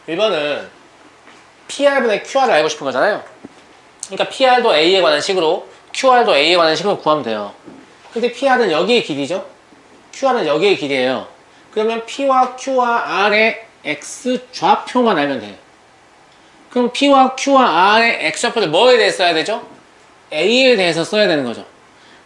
1번은 PR분의 QR을 알고 싶은 거잖아요. 그러니까 PR도 A에 관한 식으로 QR도 A에 관한 식으로 구하면 돼요. 근데 PR은 여기의 길이죠. QR은 여기의 길이에요. 그러면 P와 Q와 R의 X 좌표만 알면 돼요. 그럼 P와 Q와 R의 X 좌표를 뭐에 대해 써야 되죠? A에 대해서 써야 되는 거죠.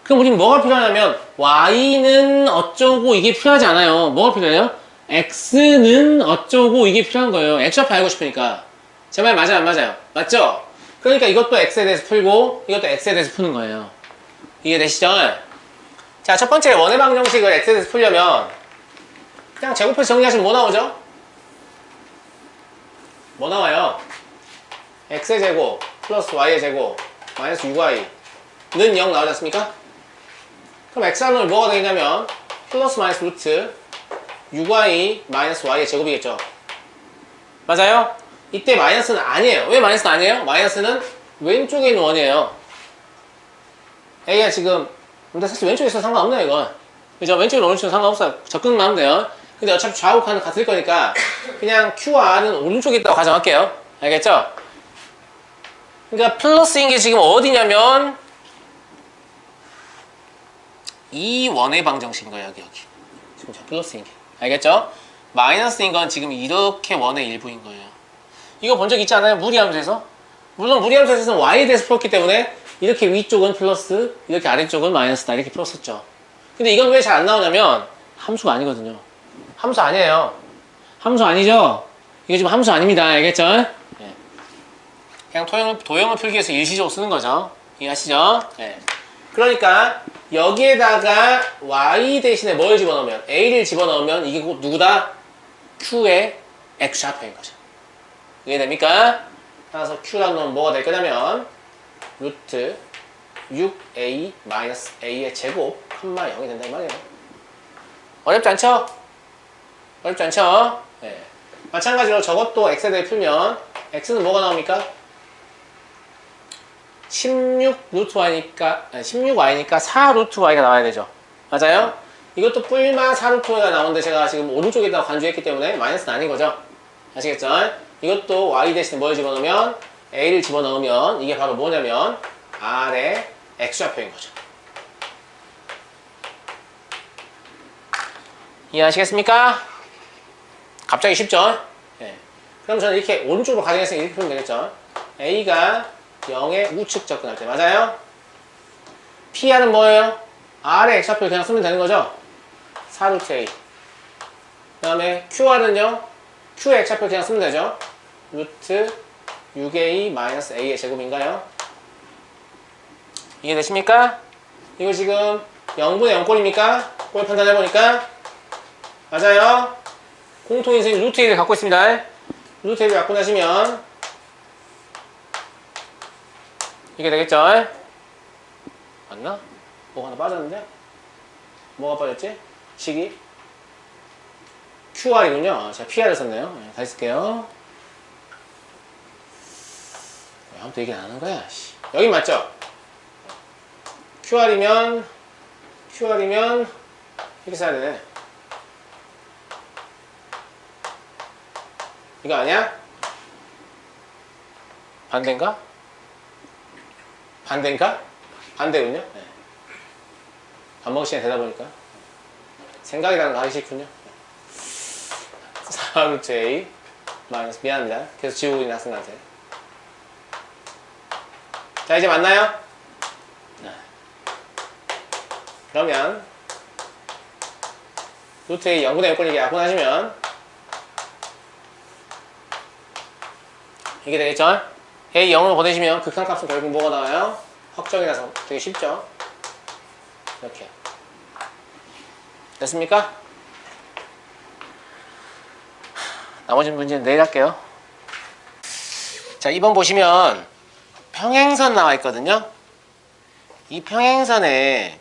그럼 우리는 뭐가 필요하냐면 Y는 어쩌고 이게 필요하지 않아요. 뭐가 필요해요? X는 어쩌고 이게 필요한 거예요. X 좌표 알고 싶으니까. 제 말 맞아요? 안 맞아요? 맞죠? 그러니까 이것도 X에 대해서 풀고 이것도 X에 대해서 푸는 거예요. 이해되시죠? 자, 첫 번째 원의 방정식을 X에 대해서 풀려면 그냥 제곱해서 정리하시면 뭐 나오죠? 뭐 나와요? X의 제곱 플러스 Y의 제곱 마이너스 6Y는 0 나오지 않습니까? 그럼 X하면 뭐가 되겠냐면 플러스 마이너스 루트 6Y 마이너스 Y의 제곱이겠죠. 맞아요? 이때 마이너스는 아니에요. 왜 마이너스는 아니에요? 마이너스는 왼쪽에 있는 원이에요. A가 지금 근데 사실 왼쪽에 있어도 상관없네요 이건. 그죠? 왼쪽에 있는 오른쪽은 상관없어요. 접근만 하면 돼요. 근데 어차피 좌우칸은 같을 거니까 그냥 Q와 R은 오른쪽에 있다고 가정할게요. 알겠죠? 그러니까 플러스인 게 지금 어디냐면 이 원의 방정식인 거예요. 여기 지금 저 플러스인 게. 알겠죠? 마이너스인 건 지금 이렇게 원의 일부인 거예요. 이거 본 적 있지 않아요? 무리함수에서? 물론 무리함수에서는 Y에 대해서 풀었기 때문에 이렇게 위쪽은 플러스, 이렇게 아래쪽은 마이너스다 이렇게 풀었었죠. 근데 이건 왜 잘 안 나오냐면 함수가 아니거든요. 함수 아니에요. 함수 아니죠? 이거 지금 함수 아닙니다. 알겠죠? 네. 그냥 도형을 풀기 위해서 일시적으로 쓰는 거죠. 이해하시죠? 네. 그러니까 여기에다가 Y 대신에 뭘 집어넣으면 A를 집어넣으면 이게 곧 누구다? Q의 X좌표인 거죠. 이해됩니까? 따라서 Q라는 놈은 뭐가 될 거냐면 루트 6A 마이너스 A의 제곱 컴마 0이 된다 이 말이에요. 어렵지 않죠? 어렵지 않죠? 네. 마찬가지로 저것도 X에 대해 풀면 X는 뭐가 나옵니까? 16 루트 Y니까 16Y니까 4 루트 Y가 나와야 되죠. 맞아요? 이것도 뿔마 4 루트 Y가 나오는데 제가 지금 오른쪽에다가 간주했기 때문에 마이너스는 아닌 거죠. 아시겠죠? 이것도 Y 대신에 뭘 집어넣으면 A를 집어넣으면 이게 바로 뭐냐면 R의 X좌표인 거죠. 이해하시겠습니까? 갑자기 쉽죠? 네. 그럼 저는 이렇게 오른쪽으로 가정했으니까 이렇게 풀면 되겠죠? A가 0의 우측 접근할 때 맞아요? PR은 뭐예요? R의 X좌표를 그냥 쓰면 되는 거죠? 4루트 A 그 다음에 QR은요? Q의 X좌표를 그냥 쓰면 되죠? 루트 6A 마이너스 A의 제곱인가요? 이해되십니까? 이거 지금 0분의 0꼴입니까? 꼴 판단해보니까 맞아요? 공통인수인 루트 A를 갖고 있습니다. 루트 A를 갖고 나시면 이게 되겠죠? 맞나? 뭐가 하나 빠졌는데? 뭐가 빠졌지? 식이? QR이군요. 제가 PR을 썼네요. 네, 다시 쓸게요. 왜 아무도 얘기 안 하는 거야? 여긴 맞죠? QR이면 이렇게 써야 되네. 이거 아니야? 반대인가? 반대인가? 반대군요. 네. 밥 먹을 시간에 되다 보니까 생각이라는 거 하기 싫군요. 4루트 A 마이너스 미안합니다. 계속 지우고 있는 학생한테. 자 이제 맞나요? 네. 그러면 루트 A 0분의 0꼴리기 약분하시면 이게 되겠죠? A 0으로 보내시면 극한값은 결국 뭐가 나와요? 확정이라서 되게 쉽죠? 이렇게 됐습니까? 나머지 문제는 내일 할게요. 자 2번 보시면 평행선 나와 있거든요. 이 평행선에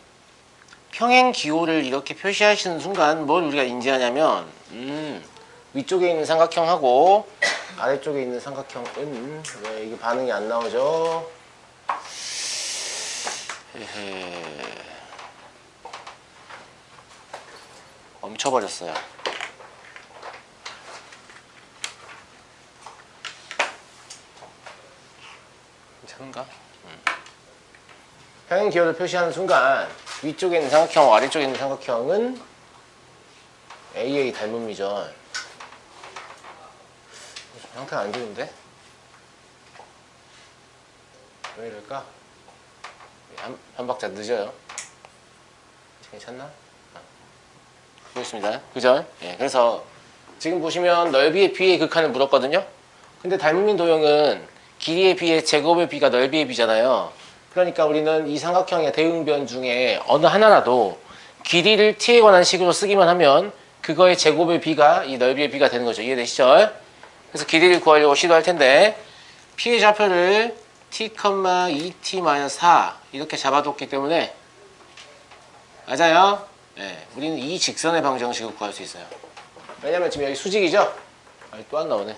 평행기호를 이렇게 표시하시는 순간 뭘 우리가 인지하냐면 위쪽에 있는 삼각형하고 아래쪽에 있는 삼각형은 왜 이게 반응이 안 나오죠? 멈춰버렸어요. 큰가? 평행 기호를 표시하는 순간 위쪽에 있는 삼각형, 아래쪽에 있는 삼각형은 AA 닮음이죠. 형태가 안 좋은데? 왜 이럴까? 한 박자 늦어요. 괜찮나? 보겠습니다. 그죠? 예, 그래서 지금 보시면 넓이의 b의 극한을 물었거든요. 근데 닮음인 도형은 길이의 b의 제곱의 b가 넓이의 b잖아요. 그러니까 우리는 이 삼각형의 대응변 중에 어느 하나라도 길이를 t에 관한 식으로 쓰기만 하면 그거의 제곱의 b가 이 넓이의 b가 되는 거죠. 이해되시죠? 그래서 길이를 구하려고 시도할 텐데 p의 좌표를 t, 2t-4 이렇게 잡아뒀기 때문에 맞아요? 네, 우리는 이 직선의 방정식을 구할 수 있어요. 왜냐면 지금 여기 수직이죠? 또 안 나오네.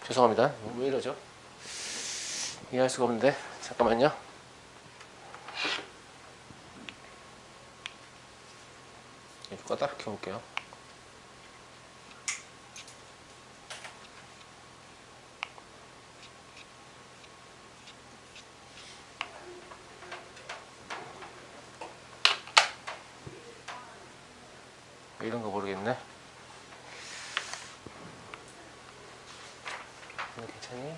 죄송합니다. 왜 이러죠? 이해할 수가 없는데. 잠깐만요. 이거 껐다 켜볼게요. 이런 거 모르겠네. 이거 괜찮니?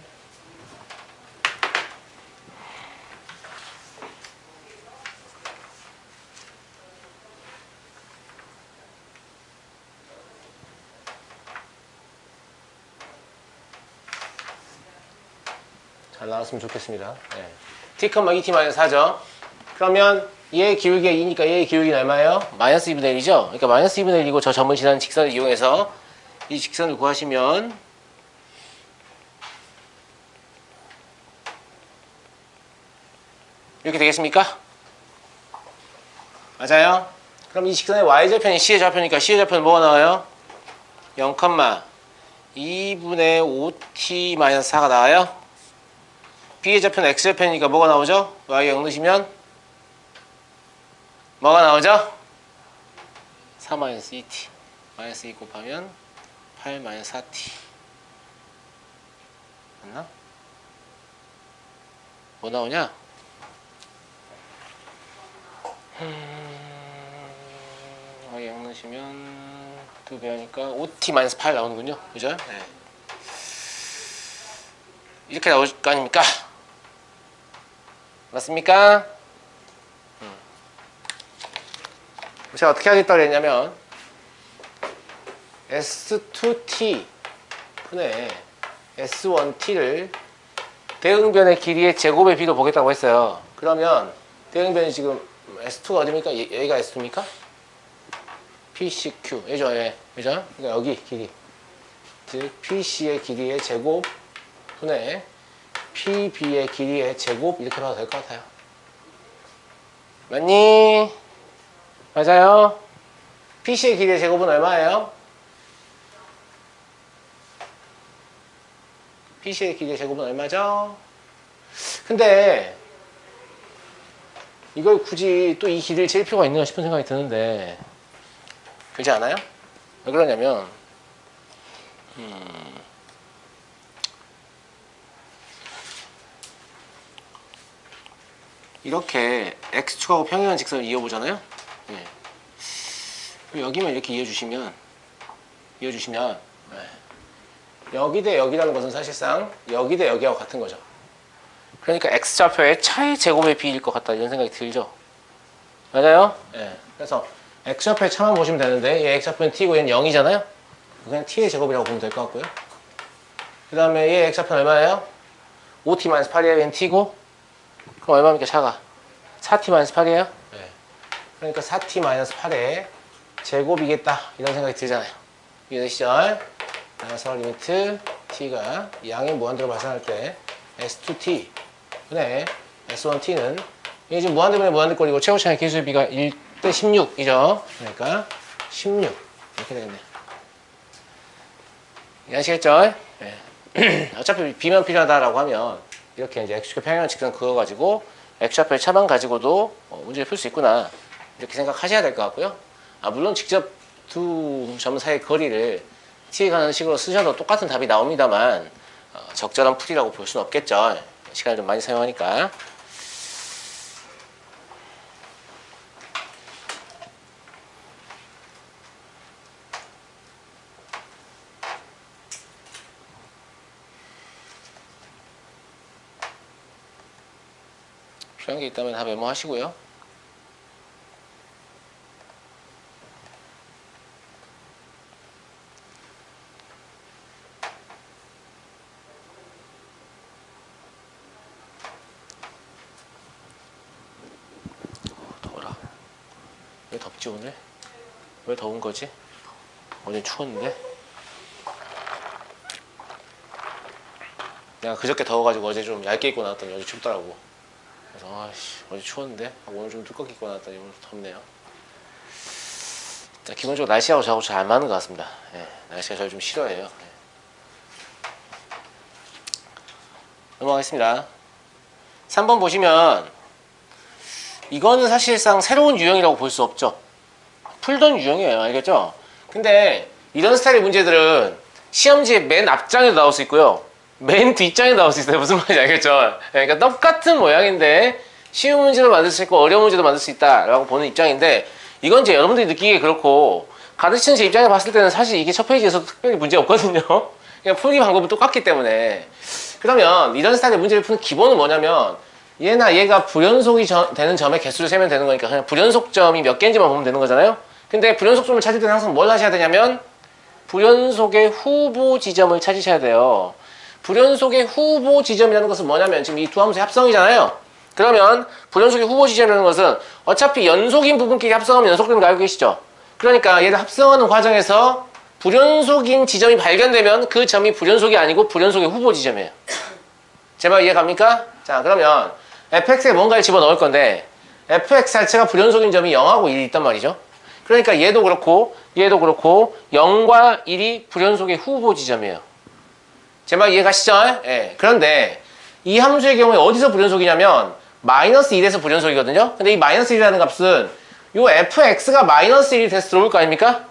잘 나왔으면 좋겠습니다. 네. t, 2t-4죠. 그러면 얘의 기울기가 2니까 얘의 기울기는 얼마예요? 마이너스 2분의 1이죠? 그러니까 마이너스 2분의 1이고 저 점을 지나는 직선을 이용해서 이 직선을 구하시면 이렇게 되겠습니까? 맞아요? 그럼 이 직선의 y좌표는 c의 좌표니까 c의 좌표는 뭐가 나와요? 0,2분의 5t-4가 나와요? b의 좌표는 x좌표니까 뭐가 나오죠? y 0 넣으시면 뭐가 나오죠? 4-2t 마이너스 2 곱하면 8-4t 맞나? 뭐 나오냐? y 0 넣으시면 2배하니까 5t-8 나오는군요. 그죠? 네. 이렇게 나올 거 아닙니까? 맞습니까? 제가 어떻게 하겠다고 그랬냐면 S2t 분의 S1t를 대응변의 길이의 제곱의 b로 보겠다고 했어요. 그러면 대응변이 지금 S2가 어디입니까? 여기가 S2입니까? PCQ 예죠? 예. 그죠? 그러니까 여기 길이 즉 PC의 길이의 제곱 분의 PB의 길이의 제곱 이렇게 봐도 될 것 같아요. 맞니? 맞아요? PC의 길이의 제곱은 얼마예요? PC의 길이의 제곱은 얼마죠? 근데 이걸 굳이 또 이 길이를 잴 필요가 있나 싶은 생각이 드는데 그렇지 않아요? 왜 그러냐면 이렇게 x축하고 평행한 직선을 이어보잖아요. 네. 여기만 이렇게 이어주시면 네. 여기 대 여기라는 것은 사실상 여기 대 여기하고 같은 거죠. 그러니까 x좌표의 차의 제곱의 b일 것 같다 이런 생각이 들죠. 맞아요? 네. 그래서 x좌표의 차만 보시면 되는데 얘 x좌표는 t고 얘는 0이잖아요. 그냥 t의 제곱이라고 보면 될 것 같고요. 그 다음에 얘 x좌표는 얼마예요? 5t-8이에요. 얘는 t고 그럼 얼마입니까? 차가 4t-8이에요? 네. 그러니까 4t-8의 제곱이겠다 이런 생각이 들잖아요. 이해되시죠? 그래서 리미트 t가 양의 무한대로 발생할 때 s2t 분의 s1t는 이게 지금 무한대분의 무한대꼴이고 최고차의 계수의 비가 1대 16이죠. 그러니까 16 이렇게 되겠네요. 이해하시겠죠? 네. 어차피 b만 필요하다라고 하면 이렇게 이제 x축의 평행한 직선 그어가지고 x좌표의 차만 가지고도 문제를 풀 수 있구나 이렇게 생각하셔야 될 것 같고요. 물론 직접 두 점 사이의 거리를 t에 가는 식으로 쓰셔도 똑같은 답이 나옵니다만 적절한 풀이라고 볼 수는 없겠죠. 시간을 좀 많이 사용하니까. 필요한 게 있다면 다 메모하시고요. 더워라. 왜 덥지 오늘? 왜 더운 거지? 어제 추웠는데? 내가 그저께 더워가지고 어제 좀 얇게 입고 나왔더니 어제 춥더라고. 그래서 아씨 어제 추웠는데 오늘 좀 두껍게 입고 나왔더니 오늘 덥네요. 기본적으로 날씨하고 저하고 잘 안 맞는 것 같습니다. 예, 날씨가 저를 좀 싫어해요. 예. 넘어가겠습니다. 3번 보시면 이거는 사실상 새로운 유형이라고 볼 수 없죠. 풀던 유형이에요. 알겠죠? 근데 이런 스타일의 문제들은 시험지의 맨 앞장에도 나올 수 있고요. 맨 뒷장에 나올 수 있어요. 무슨 말인지 알겠죠? 그러니까 똑같은 모양인데 쉬운 문제도 만들 수 있고 어려운 문제도 만들 수 있다라고 보는 입장인데 이건 이제 여러분들이 느끼기에 그렇고 가르치는 제 입장에 봤을 때는 사실 이게 첫 페이지에서 특별히 문제 없거든요. 그냥 풀이 방법은 똑같기 때문에. 그러면 이런 스타일의 문제를 푸는 기본은 뭐냐면 얘나 얘가 불연속이 되는 점의 개수를 세면 되는 거니까 그냥 불연속점이 몇 개인지만 보면 되는 거잖아요. 근데 불연속점을 찾을 때는 항상 뭘 하셔야 되냐면 불연속의 후보 지점을 찾으셔야 돼요. 불연속의 후보 지점이라는 것은 뭐냐면 지금 이 두 함수의 합성이잖아요. 그러면 불연속의 후보 지점이라는 것은 어차피 연속인 부분끼리 합성하면 연속되는 거 알고 계시죠? 그러니까 얘를 합성하는 과정에서 불연속인 지점이 발견되면 그 점이 불연속이 아니고 불연속의 후보 지점이에요. 제 말 이해 갑니까? 자, 그러면 fx에 뭔가를 집어넣을 건데 fx 자체가 불연속인 점이 0하고 1이 있단 말이죠. 그러니까 얘도 그렇고 0과 1이 불연속의 후보 지점이에요. 제 말 이해 가시죠? 예. 그런데 이 함수의 경우에 어디서 불연속이냐면 마이너스 1에서 불연속이거든요. 근데 이 마이너스 1이라는 값은 요 fx가 마이너스 1이 돼서 들어올 거 아닙니까?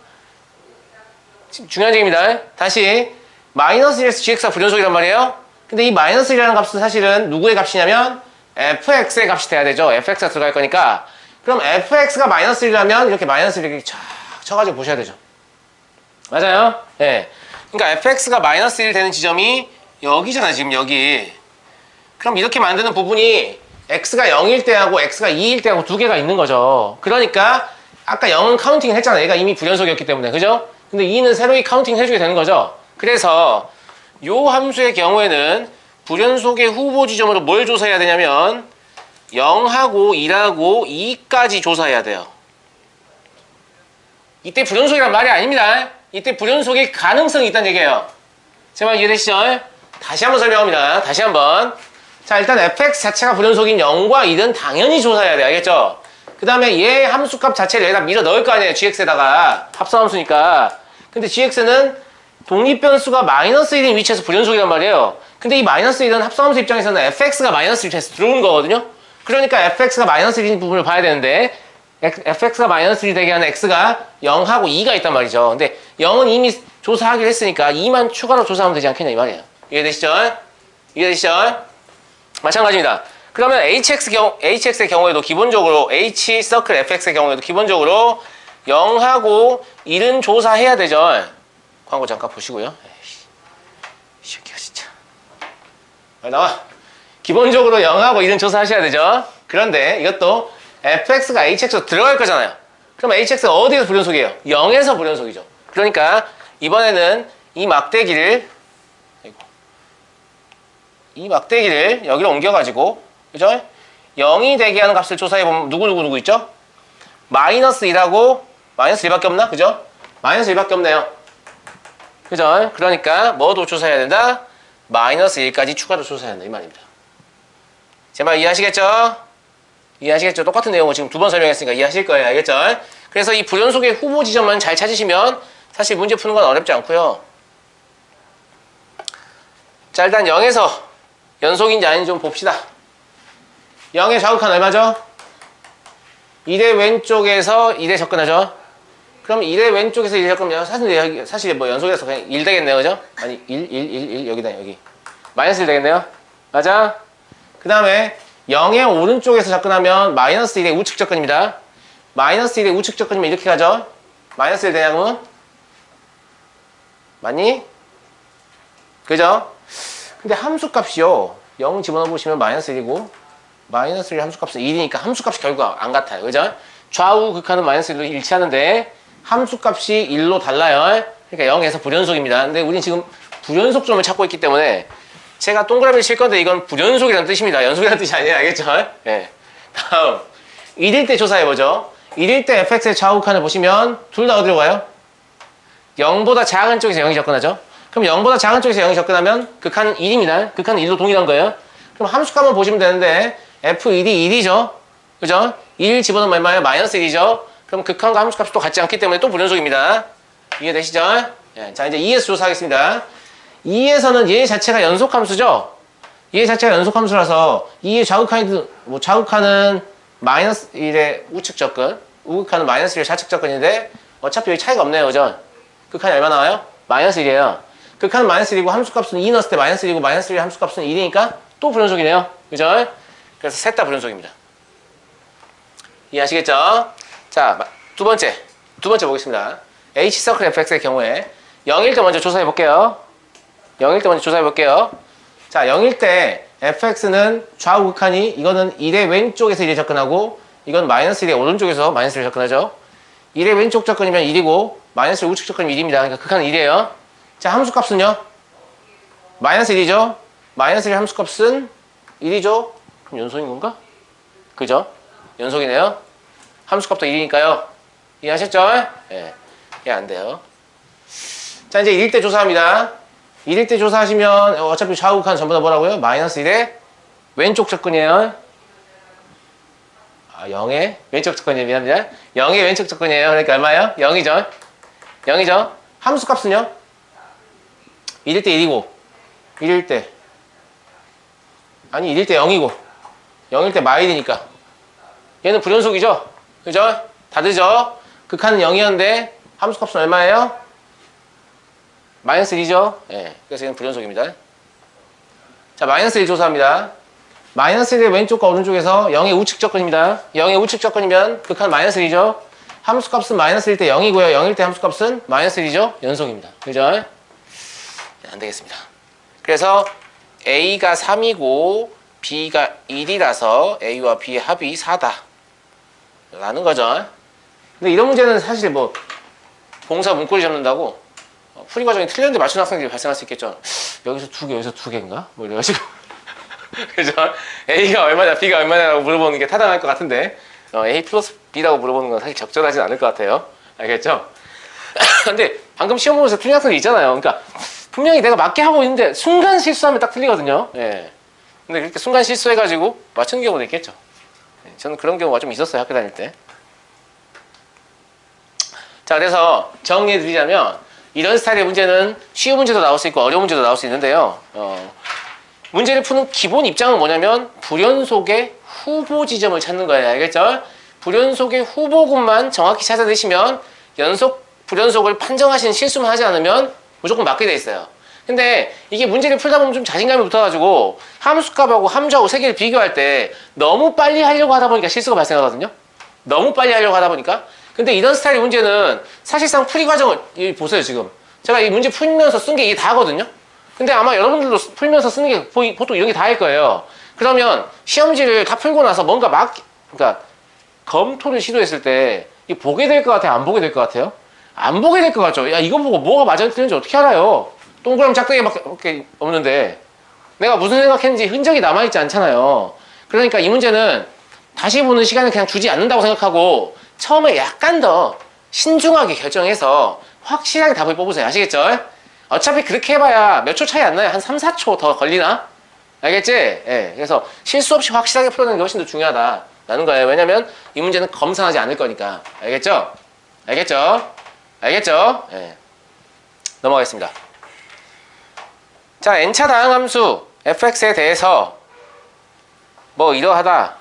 중요한 얘기입니다. 다시 마이너스 1에서 gx가 불연속이란 말이에요. 근데 이 마이너스 1이라는 값은 사실은 누구의 값이냐면 fx의 값이 돼야 되죠. fx가 들어갈 거니까. 그럼 fx가 마이너스 1이라면 이렇게 마이너스 1을 이렇게 쫙 쳐가지고 보셔야 되죠. 맞아요? 예. 네. 그러니까 fx가 마이너스 1 되는 지점이 여기잖아요. 지금 여기. 그럼 이렇게 만드는 부분이 x가 0일 때하고 x가 2일 때하고 두 개가 있는 거죠. 그러니까 아까 0은 카운팅을 했잖아요. 얘가 이미 불연속이었기 때문에. 그죠? 근데 2는 새로이 카운팅 해주게 되는 거죠. 그래서 요 함수의 경우에는 불연속의 후보 지점으로 뭘 조사해야 되냐면 0하고 1하고 2까지 조사해야 돼요. 이때 불연속이란 말이 아닙니다. 이때 불연속의 가능성이 있다는 얘기예요. 제 말 이해되시죠? 다시 한번 설명합니다. 다시 한번. 자, 일단 fx 자체가 불연속인 0과 1은 당연히 조사해야 돼요. 알겠죠? 그 다음에 얘 함수값 자체를 여기다 밀어 넣을 거 아니에요. gx에다가. 합성함수니까. 근데 gx는 독립변수가 마이너스 1인 위치에서 불연속이란 말이에요. 근데 이 마이너스 1은 합성함수 입장에서는 fx가 마이너스 1에서 들어오는 거거든요. 그러니까 fx가 마이너스 1인 부분을 봐야 되는데 fx가 마이너스 1이 되게 하는 x가 0하고 2가 있단 말이죠. 근데 0은 이미 조사하기로 했으니까 2만 추가로 조사하면 되지 않겠냐 이 말이에요. 이해되시죠? 이해되시죠? 마찬가지입니다. 그러면 hx의 경우에도 기본적으로 h서클 fx의 경우에도 기본적으로 0하고 1은 조사해야 되죠. 광고 잠깐 보시고요. 에이씨, 이 새끼가 진짜. 빨리 나와. 기본적으로 0하고 1은 조사하셔야 되죠. 그런데 이것도 fx가 hx로 들어갈 거잖아요. 그럼 hx가 어디에서 불연속이에요? 0에서 불연속이죠. 그러니까 이번에는 이 막대기를 여기로 옮겨가지고 그죠? 0이 되게 하는 값을 조사해보면 누구 있죠? 마이너스 1하고 마이너스 1밖에 없나? 그죠? 마이너스 1밖에 없네요. 그죠? 그러니까 뭐도 조사해야 된다? 마이너스 1까지 추가로 조사해야 된다 이 말입니다. 제 말 이해하시겠죠? 이해하시겠죠? 똑같은 내용을 지금 두 번 설명했으니까 이해하실 거예요. 알겠죠? 그래서 이 불연속의 후보 지점만 잘 찾으시면 사실 문제 푸는 건 어렵지 않고요. 자, 일단 0에서 연속인지 아닌지 좀 봅시다. 0의 좌극한 얼마죠? 1의 왼쪽에서 1에 접근하죠? 그럼 1의 왼쪽에서 1에 접근하면 사실 뭐 연속에서 그냥 1 되겠네요. 그죠? 아니 1 여기다 여기 마이너스 1 되겠네요. 맞아? 그 다음에 0의 오른쪽에서 접근하면 마이너스 1의 우측 접근입니다. 마이너스 1의 우측 접근이면 이렇게 가죠. 마이너스 1 되냐면 맞니? 그죠? 근데 함수값이요. 0 집어넣어 보시면 마이너스 1이고 마이너스 1 함수값은 1이니까 함수값이 결국 안 같아요. 그죠? 좌우 극한은 마이너스 1로 일치하는데 함수값이 1로 달라요. 그러니까 0에서 불연속입니다. 근데 우린 지금 불연속점을 찾고 있기 때문에 제가 동그라미를 칠 건데 이건 불연속이라는 뜻입니다. 연속이라는 뜻이 아니에요. 알겠죠? 네. 다음 1일 때 조사해보죠. 1일 때 fx의 좌우 극한을 보시면 둘 다 어디로 가요? 0보다 작은 쪽에서 0이 접근하죠. 그럼 0보다 작은 쪽에서 0이 접근하면 극한은 1입니다. 극한은 1로 동일한 거예요. 그럼 함수값만 보시면 되는데 f1이 1이죠. 그죠? 1 집어넣으면 얼마예요? 마이너스 1이죠. 그럼 극한과 함수값이 또 같지 않기 때문에 또 불연속입니다. 이해되시죠? 네, 자 이제 2에서 조사하겠습니다. 2에서는 얘 자체가 연속함수죠. 얘 자체가 연속함수라서 2의 좌극한은 마이너스 1의 우측 접근, 우극한은 마이너스 1의 좌측 접근인데 어차피 여기 차이가 없네요. 그죠? 극한이 얼마 나와요? 마이너스 1이에요. 극한은 마이너스 1이고 함수값은 2 넣었을 때 마이너스 1이고 마이너스 1의 함수값은 1이니까 또 불연속이네요. 그죠? 그래서 셋 다 불연속입니다. 이해하시겠죠? 자, 두 번째 보겠습니다. H서클 fx의 경우에 0일 때 먼저 조사해 볼게요. 0일 때 먼저 조사해 볼게요. 자, 0일 때 fx는 좌우 극한이 이거는 1의 왼쪽에서 1에 접근하고 이건 마이너스 1의 오른쪽에서 마이너스 1에 접근하죠. 1의 왼쪽 접근이면 1이고 마이너스 1의 우측 접근이면 1입니다. 그러니까 극한은 1이에요. 자, 함수값은요? 마이너스 1이죠. 마이너스 1의 함수값은 1이죠. 그럼 연속인 건가? 그죠? 연속이네요. 함수값도 1이니까요. 이해하셨죠? 예. 이해 안 돼요. 자, 이제 1일 때 조사합니다. 1일 때 조사하시면 어차피 좌우 극한 전부 다 뭐라고요? 마이너스 1의 왼쪽 접근이에요. 0의 왼쪽 접근이에요. 미안합니다. 0의 왼쪽 접근이에요. 그러니까 얼마예요? 0이죠. 0이죠. 함수값은요? 1일 때 1이고 1일 때 아니 1일 때 0이고 0일 때 마일이니까 얘는 불연속이죠. 그죠? 다르죠? 극한은 0이었는데 함수값은 얼마예요? 마이너스 1이죠? 예. 그래서 얘는 불연속입니다. 자, 마이너스 1 조사합니다. 마이너스 1의 왼쪽과 오른쪽에서 0의 우측 접근입니다. 0의 우측 접근이면 극한 마이너스 1이죠? 함수값은 마이너스 1일 때 0이고요. 0일 때 함수값은 마이너스 1이죠? 연속입니다. 그죠? 네, 안 되겠습니다. 그래서 A가 3이고 B가 1이라서 A와 B의 합이 4다. 라는 거죠. 근데 이런 문제는 사실 뭐 공사 문고리 잡는다고 풀이 과정이 틀렸는데 맞춘 학생들이 발생할 수 있겠죠. 여기서 2개, 여기서 2개인가? 뭐 이래가지고. 그죠? A가 얼마냐, B가 얼마냐라고 물어보는 게 타당할 것 같은데 A 플러스 B라고 물어보는 건 사실 적절하진 않을 것 같아요. 알겠죠? 근데 방금 시험 보면서 틀린 학생들 있잖아요. 그러니까 분명히 내가 맞게 하고 있는데 순간 실수하면 딱 틀리거든요. 예. 근데 그렇게 순간 실수해가지고 맞추는 경우도 있겠죠. 예. 저는 그런 경우가 좀 있었어요. 학교 다닐 때. 자, 그래서 정리해드리자면 이런 스타일의 문제는 쉬운 문제도 나올 수 있고 어려운 문제도 나올 수 있는데요. 문제를 푸는 기본 입장은 뭐냐면 불연속의 후보 지점을 찾는 거예요. 알겠죠? 불연속의 후보군만 정확히 찾아내시면 연속, 불연속을 판정하시는 실수만 하지 않으면 무조건 맞게 돼 있어요. 근데 이게 문제를 풀다 보면 좀 자신감이 붙어가지고 함수값하고 함수하고 세 개를 비교할 때 너무 빨리 하려고 하다 보니까 실수가 발생하거든요. 너무 빨리 하려고 하다 보니까. 근데 이런 스타일의 문제는 사실상 풀이 과정을 보세요. 지금 제가 이 문제 풀면서 쓴 게 이게 다거든요. 근데 아마 여러분들도 풀면서 쓰는 게 보통 이런 게 다일 거예요. 그러면 시험지를 다 풀고 나서 뭔가 그러니까 검토를 시도했을 때 이 보게 될 것 같아요? 안 보게 될 것 같아요? 안 보게 될 것 같죠? 야, 이거 보고 뭐가 맞아 틀린지 어떻게 알아요? 동그라미 짝대기밖에 없는데 내가 무슨 생각했는지 흔적이 남아있지 않잖아요. 그러니까 이 문제는 다시 보는 시간을 그냥 주지 않는다고 생각하고 처음에 약간 더 신중하게 결정해서 확실하게 답을 뽑으세요. 아시겠죠? 어차피 그렇게 해봐야 몇 초 차이 안 나요. 한 3, 4초 더 걸리나? 알겠지? 예. 그래서 실수 없이 확실하게 풀어내는 게 훨씬 더 중요하다라는 거예요. 왜냐면 이 문제는 검사하지 않을 거니까. 알겠죠? 알겠죠? 알겠죠? 예. 넘어가겠습니다. 자, n차 다항함수 fx에 대해서 뭐 이러하다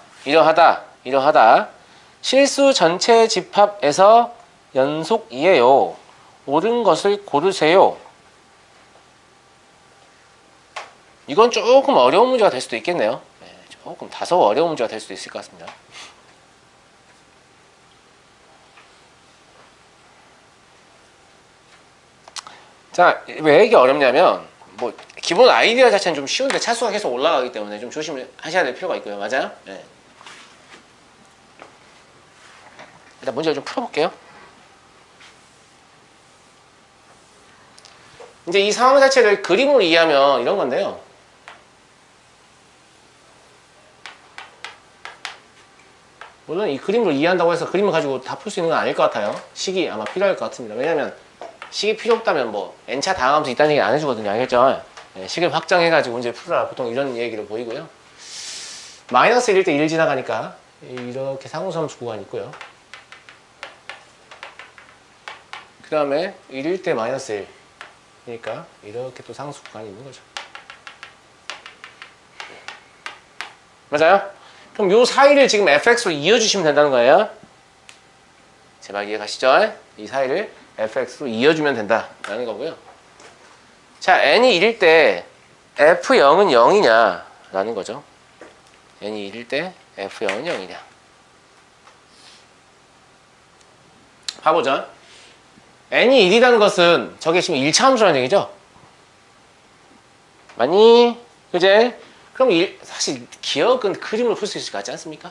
실수 전체 집합에서 연속이에요. 옳은 것을 고르세요. 이건 조금 어려운 문제가 될 수도 있겠네요. 네, 좀 그럼 다소 어려운 문제가 될 수도 있을 것 같습니다. 자, 왜 이게 어렵냐면 뭐 기본 아이디어 자체는 좀 쉬운데 차수가 계속 올라가기 때문에 좀 조심을 하셔야 될 필요가 있고요. 맞아요? 네. 일단 문제를 좀 풀어볼게요. 이제 이 상황 자체를 그림으로 이해하면 이런 건데요. 물론 이 그림을 이해한다고 해서 그림을 가지고 다 풀 수 있는 건 아닐 것 같아요. 식이 아마 필요할 것 같습니다. 왜냐면 식이 필요 없다면 뭐 n차 다항함수 있다는 얘기 안 해주거든요. 알겠죠? 네, 식을 확정해가지고 문제 풀어라. 보통 이런 얘기를 보이고요. 마이너스 1일 때 1 지나가니까 이렇게 상수함수 구간이 있고요. 그 다음에 1일 때 마이너스 1. 그러니까 이렇게 또 상수 구간이 있는 거죠. 맞아요? 그럼 요 사이를 지금 fx로 이어주시면 된다는 거예요. 제발 이해가시죠? 이 사이를 fx로 이어주면 된다라는 거고요. 자, n이 1일 때 f0은 0이냐 라는 거죠. n이 1일 때 f0은 0이냐. 봐보자. n이 1이라는 것은 저게 지금 1차 함수라는 얘기죠? 맞니? 그제? 그럼 사실 기억은 그림으로 풀 수 있을 것 같지 않습니까?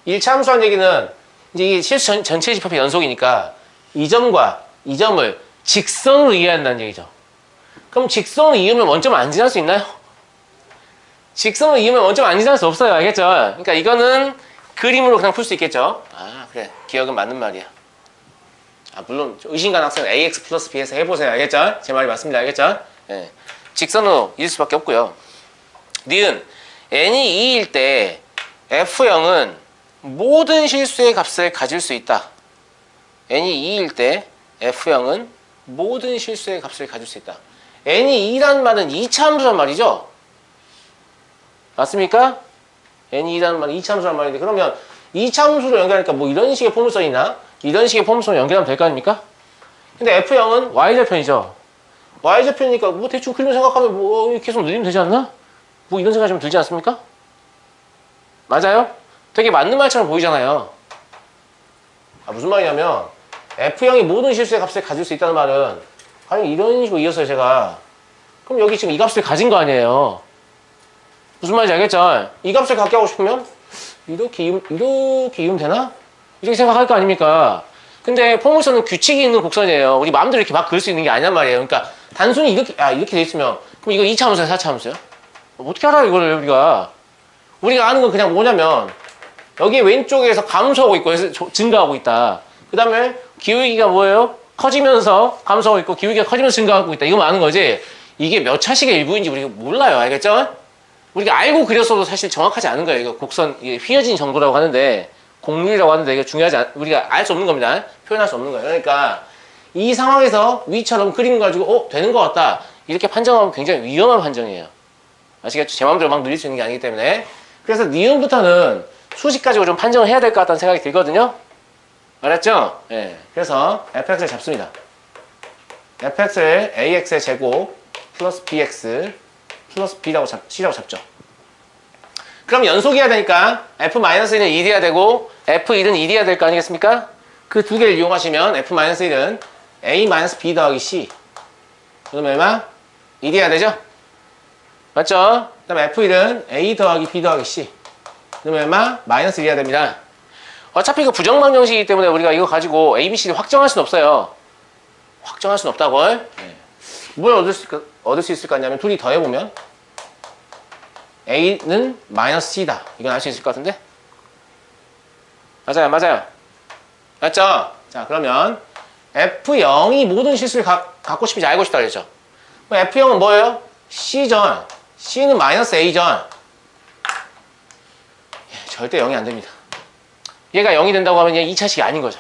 1차 함수라는 얘기는 이제 이게 실수 전체 집합의 연속이니까 이 점과 이 점을 직선으로 이해한다는 얘기죠. 그럼 직선으로 이으면 원점 안 지날 수 있나요? 직선으로 이으면 원점 안 지날 수 없어요. 알겠죠? 그러니까 이거는 그림으로 그냥 풀 수 있겠죠? 아, 그래. 기억은 맞는 말이야. 물론 의심간 학생은 ax 플러스 b에서 해보세요. 알겠죠? 제 말이 맞습니다. 알겠죠? 예. 직선으로 이을 수밖에 없고요. 니은 n이 2일 때 f0은 모든 실수의 값을 가질 수 있다. n이 2일 때 f0은 모든 실수의 값을 가질 수 있다. n이 2라는 말은 2차 함수란 말이죠? 맞습니까? n이 2라는 말은 2차 함수란 말인데 그러면 2차 함수로 연결하니까 뭐 이런 식의 포물선이나 이런 식의 포물선을 연결하면 될 거 아닙니까? 근데 f0은 y절편이죠. y절편이니까 뭐 대충 그림 생각하면 뭐 계속 늘리면 되지 않나? 뭐 이런 생각이 좀 들지 않습니까? 맞아요? 되게 맞는 말처럼 보이잖아요. 무슨 말이냐면 F형이 모든 실수의 값을 가질 수 있다는 말은 아니 이런 식으로 이었어요 제가. 그럼 여기 지금 이 값을 가진 거 아니에요. 무슨 말인지 알겠죠? 이 값을 갖게 하고 싶으면 이렇게 이으면 되나? 이렇게 생각할 거 아닙니까? 근데 포물선은 규칙이 있는 곡선이에요. 우리 마음대로 이렇게 막 그릴 수 있는 게 아니란 말이에요. 그러니까 단순히 이렇게 돼 있으면 그럼 이거 2차 함수야 4차 함수야? 어떻게 알아요 이거를 우리가 아는 건 그냥 뭐냐면 여기 왼쪽에서 감소하고 있고 증가하고 있다. 그 다음에 기울기가 뭐예요? 커지면서 감소하고 있고 기울기가 커지면서 증가하고 있다. 이거 아는 거지. 이게 몇 차식의 일부인지 우리가 몰라요. 알겠죠? 우리가 알고 그렸어도 사실 정확하지 않은 거예요. 이거 곡선 이게 휘어진 정도라고 하는데 공률이라고 하는데 이게 중요하지 우리가 알 수 없는 겁니다. 표현할 수 없는 거예요. 그러니까 이 상황에서 위처럼 그림 가지고 되는 것 같다. 이렇게 판정하면 굉장히 위험한 판정이에요. 아시겠죠? 제 마음대로 막 늘릴 수 있는 게 아니기 때문에. 그래서 니은부터는 수식 가지고 좀 판정을 해야 될 것 같다는 생각이 들거든요. 알았죠? 예. 그래서 fx를 잡습니다. fx를 ax의 제곱 플러스 bx 플러스 b라고 c라고 잡죠. 그럼 연속이어야 되니까 f-1은 1이어야 되고 f1은 1이어야 될 거 아니겠습니까? 그 두 개를 이용하시면 f-1은 a-b 더하기 c 그러면 얼마? 1이어야 되죠? 맞죠? 그 다음에 f1은 a 더하기 b 더하기 c 그러면 얼마? 마이너스 1이어야 됩니다. 어차피 이거 부정방정식이기 때문에 우리가 이거 가지고 a, b, c를 확정할 수는 없어요. 확정할 수는 없다고. 네. 뭘 얻을 수 있을 것 같냐면 둘이 더해보면 a는 마이너스 c다. 이건 알 수 있을 것 같은데? 맞아요. 맞죠? 자, 그러면 f0이 모든 실수를 갖고 싶은지 알고 싶다 그랬죠? 그럼 f0은 뭐예요? c전. c는 마이너스 a전. 절대 0이 안 됩니다. 얘가 0이 된다고 하면 얘 2차식이 아닌 거죠.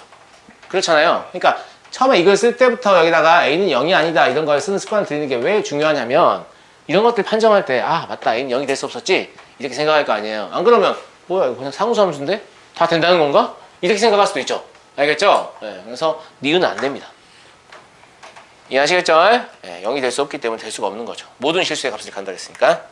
그렇잖아요. 그러니까 처음에 이걸 쓸 때부터 여기다가 a는 0이 아니다 이런 걸 쓰는 습관을 들이는 게 왜 중요하냐면 이런 것들 판정할 때 맞다 a는 0이 될 수 없었지 이렇게 생각할 거 아니에요. 안 그러면 뭐야 이거 그냥 상수함수인데 다 된다는 건가? 이렇게 생각할 수도 있죠. 알겠죠? 네, 그래서 니은은 안 됩니다. 이해하시겠죠? 네, 0이 될 수 없기 때문에 될 수가 없는 거죠. 모든 실수의 값을 간다 그랬으니까.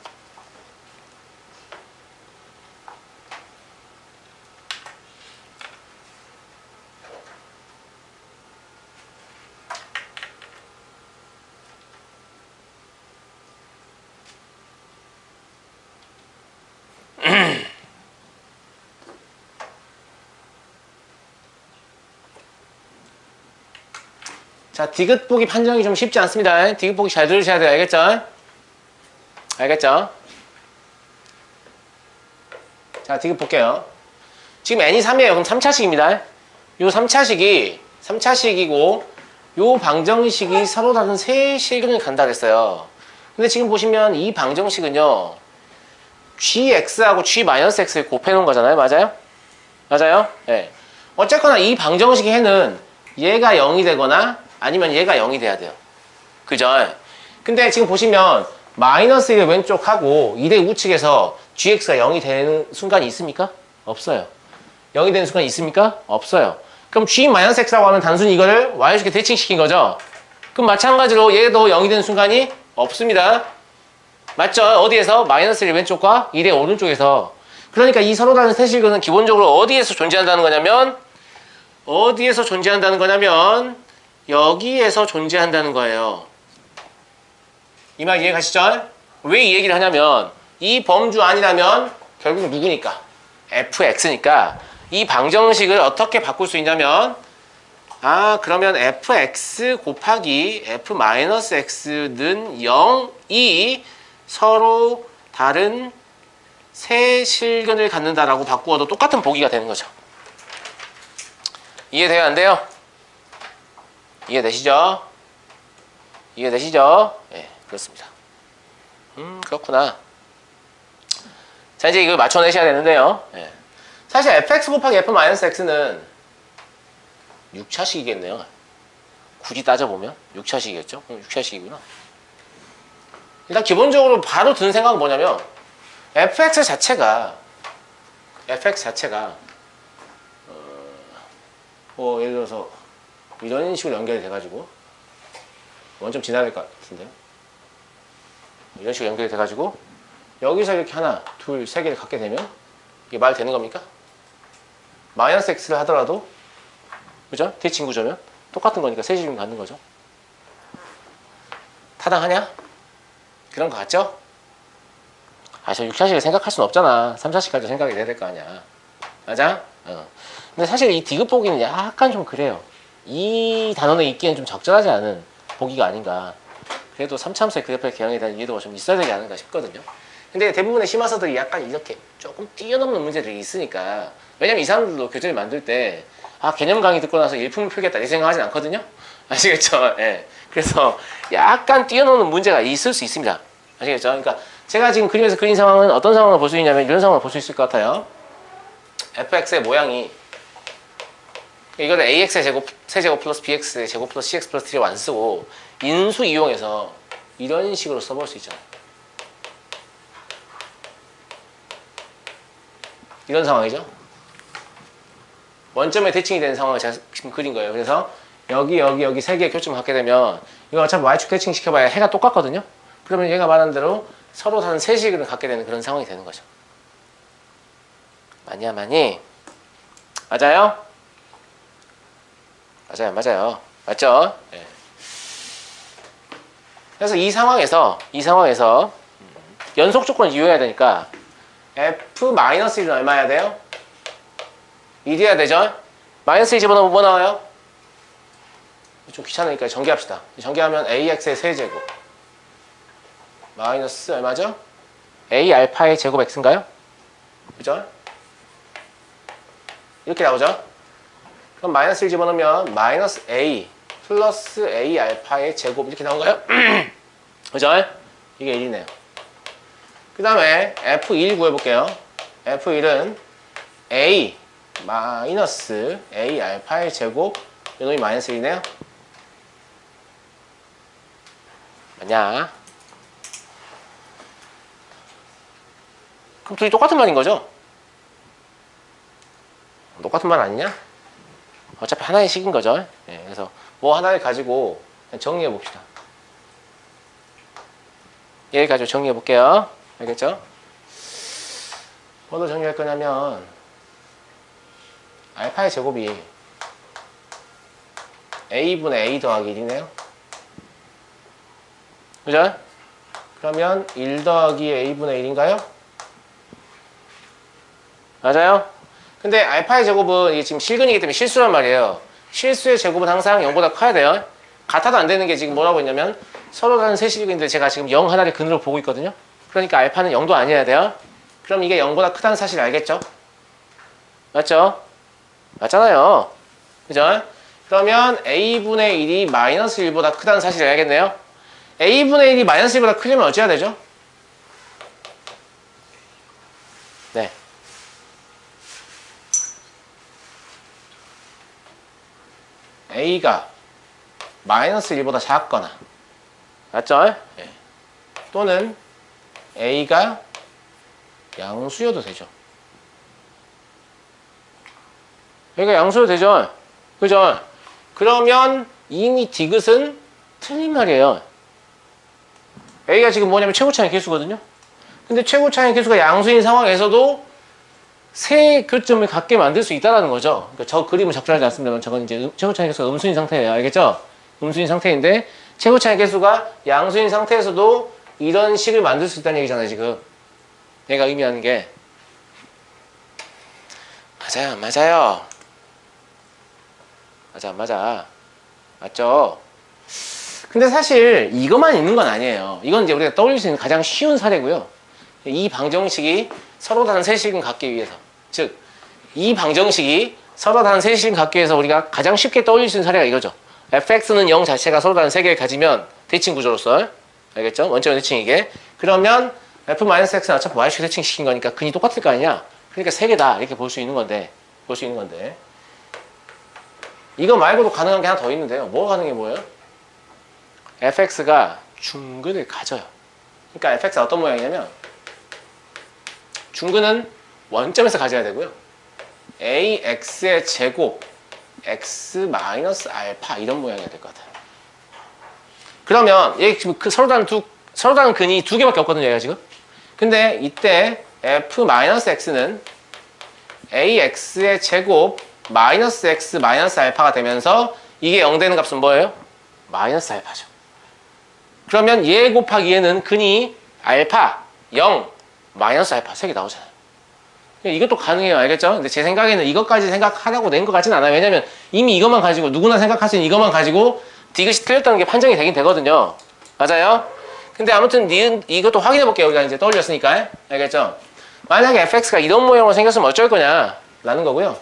자, 디귿 보기 판정이 좀 쉽지 않습니다. 디귿 보기 잘 들으셔야 돼요. 알겠죠? 알겠죠? 자, 디귿 볼게요. 지금 n이 3이에요. 그럼 3차식입니다. 요 3차식이고 요 방정식이 서로 다른 세 실근을 간다 그랬어요. 근데 지금 보시면 이 방정식은요, gx하고 g-x를 곱해놓은 거잖아요. 맞아요? 맞아요? 네. 어쨌거나 이 방정식의 해는 얘가 0이 되거나 아니면 얘가 0이 돼야 돼요. 그죠? 근데 지금 보시면 마이너스 1을 왼쪽하고 2대 우측에서 gx가 0이 되는 순간이 있습니까? 없어요. 0이 되는 순간이 있습니까? 없어요. 그럼 g-x라고 하면 단순히 이거를 y축에 대칭시킨 거죠? 그럼 마찬가지로 얘도 0이 되는 순간이 없습니다. 맞죠? 어디에서? 마이너스 1 왼쪽과 2대 오른쪽에서. 그러니까 이 서로 다른 세실근은 기본적으로 어디에서 존재한다는 거냐면 여기에서 존재한다는 거예요. 이 말 이해 가시죠? 왜 이 얘기를 하냐면 이 범주 안이라면 결국 누구니까? fx니까 이 방정식을 어떻게 바꿀 수 있냐면 그러면 fx 곱하기 f-x는 0이 서로 다른 세 실근을 갖는다라고 바꾸어도 똑같은 보기가 되는 거죠. 이해돼요? 안 돼요? 이해되시죠? 이해되시죠? 네, 그렇습니다. 그렇구나. 자, 이제 이걸 맞춰내셔야 되는데요. 네. 사실 fx 곱하기 f-x는 6차식이겠네요. 굳이 따져보면 6차식이겠죠? 6차식이구나. 일단 기본적으로 바로 드는 생각은 뭐냐면 fx 자체가 뭐 예를 들어서 이런 식으로 연결이 돼가지고 먼저 좀 지나야 될 것 같은데요. 이런 식으로 연결이 돼가지고 여기서 이렇게 하나, 둘, 세 개를 갖게 되면 이게 말 되는 겁니까? 마이너스 x를 하더라도 그죠? 대칭 구조면 똑같은 거니까 세 실근 갖는 거죠. 타당하냐? 그런 거 같죠? 저 6차식을 생각할 순 없잖아. 3차식까지 생각이 돼야 될 거 아니야. 맞아? 근데 사실 이 디귿 보기는 약간 좀 그래요. 이 단원에 있기엔 좀 적절하지 않은 보기가 아닌가. 그래도 3차함수의 그래프의 개형에 대한 이해도가 좀 있어야 되지 않을까 싶거든요. 근데 대부분의 심화서들이 약간 이렇게 조금 뛰어넘는 문제들이 있으니까. 왜냐면 이 사람들도 교재를 만들 때 개념 강의 듣고 나서 일품을 풀겠다 이 생각하진 않거든요. 아시겠죠? 예. 그래서 약간 뛰어넘는 문제가 있을 수 있습니다. 아시겠죠? 그러니까 제가 지금 그림에서 그린 상황은 어떤 상황을 볼 수 있냐면 이런 상황을 볼 수 있을 것 같아요. fx의 모양이 이거를 ax의 제곱, 세제곱 플러스 bx의 제곱 플러스 cx 플러스 t를 안 쓰고 인수 이용해서 이런 식으로 써볼 수 있잖아요. 이런 상황이죠. 원점에 대칭이 되는 상황을 제가 지금 그린 거예요. 그래서 여기 세 개의 교점을 갖게 되면 이거 어차피 y축 대칭 시켜봐야 해가 똑같거든요. 그러면 얘가 말한 대로 서로 다른 세 실근을 갖게 되는 그런 상황이 되는 거죠. 맞냐? 맞아요? 맞아요. 맞죠? 네. 그래서 이 상황에서 연속 조건을 이용해야 되니까 f-1은 얼마여야 돼요? 1이어야 되죠? 마이너스 1 집어넣으면 뭐 나와요? 좀 귀찮으니까 전개합시다. 전개하면 ax의 세제곱 마이너스 얼마죠? a 알파의 제곱 x인가요? 그죠? 이렇게 나오죠? 그럼 마이너스 1 집어넣으면 마이너스 a 플러스 a 알파의 제곱 이렇게 나온가요? 그죠? 이게 1이네요. 그 다음에 f1 구해볼게요. f1은 a 마이너스 a 알파의 제곱 요놈이 마이너스 1이네요. 맞냐? 그럼 둘이 똑같은 말인 거죠? 똑같은 말 아니냐? 어차피 하나의 식인 거죠. 네, 그래서 뭐 하나를 가지고 정리해 봅시다. 얘를 가지고 정리해 볼게요. 알겠죠? 뭐로 정리할 거냐면 알파의 제곱이 a분의 a 더하기 1이네요. 그죠? 그러면 1 더하기 a분의 1인가요? 맞아요? 근데 알파의 제곱은 이게 지금 실근이기 때문에 실수란 말이에요. 실수의 제곱은 항상 0보다 커야 돼요. 같아도 안 되는 게 지금 뭐라고 했냐면 서로 다른 세실근인데 제가 지금 0 하나를 근으로 보고 있거든요. 그러니까 알파는 0도 아니어야 돼요. 그럼 이게 0보다 크다는 사실 알겠죠? 맞죠? 맞잖아요. 그죠? 그러면 a분의 1이 마이너스 1보다 크다는 사실을 알겠네요. a분의 1이 마이너스 1보다 크려면 어찌해야 되죠? 네. a가 마이너스 1보다 작거나 맞죠? 네. 또는 a가 양수여도 되죠. a가 양수여도 되죠. 그죠? 그러면 이미 디귿은 틀린 말이에요. a가 지금 뭐냐면 최고차의 개수거든요. 근데 최고차의 개수가 양수인 상황에서도 세 교점을 갖게 만들 수 있다는 거죠. 그러니까 저 그림은 적절하지 않습니다만 저건 이제 최고차의 개수가 음수인 상태예요. 알겠죠? 음수인 상태인데 최고차의 개수가 양수인 상태에서도 이런 식을 만들 수 있다는 얘기잖아요. 지금 얘가 의미하는 게 맞아요. 맞아요. 맞아 맞아 맞죠? 근데 사실 이것만 있는 건 아니에요. 이건 이제 우리가 떠올릴 수 있는 가장 쉬운 사례고요. 이 방정식이 서로 다른 세실근 갖기 위해서 즉 이 방정식이 서로 다른 세실근 갖기 위해서 우리가 가장 쉽게 떠올릴 수 있는 사례가 이거죠. fx는 0 자체가 서로 다른 세 개를 가지면 대칭 구조로서 알겠죠? 원점의 대칭이게 그러면 f-x는 어차피 y축 대칭시킨 거니까 근이 똑같을 거 아니야. 그러니까 세 개다 이렇게 볼 수 있는 건데 이거 말고도 가능한 게 하나 더 있는데요. 뭐가 가능해 뭐예요? fx가 중근을 가져요. 그러니까 fx가 어떤 모양이냐면 중근은 원점에서 가져야 되고요. ax의 제곱 x 마이너스 알파 이런 모양이어야 될 것 같아요. 그러면 얘 지금 서로 다른 근이 두 개밖에 없거든요. 얘가 지금. 근데 이때 f 마이너스 x는 ax의 제곱 마이너스 x 마이너스 알파가 되면서 이게 0 되는 값은 뭐예요? 마이너스 알파죠. 그러면 얘 곱하기 얘는 근이 알파, 0, 마이너스 알파 3개 나오잖아요. 이것도 가능해요. 알겠죠? 근데 제 생각에는 이것까지 생각하라고 낸 것 같진 않아요. 왜냐면 이미 이것만 가지고 누구나 생각할 수 있는 이것만 가지고 디귿이 틀렸다는 게 판정이 되긴 되거든요. 맞아요? 근데 아무튼 이것도 확인해 볼게요. 우리가 이제 떠올렸으니까. 알겠죠? 만약에 fx가 이런 모양으로 생겼으면 어쩔 거냐 라는 거고요.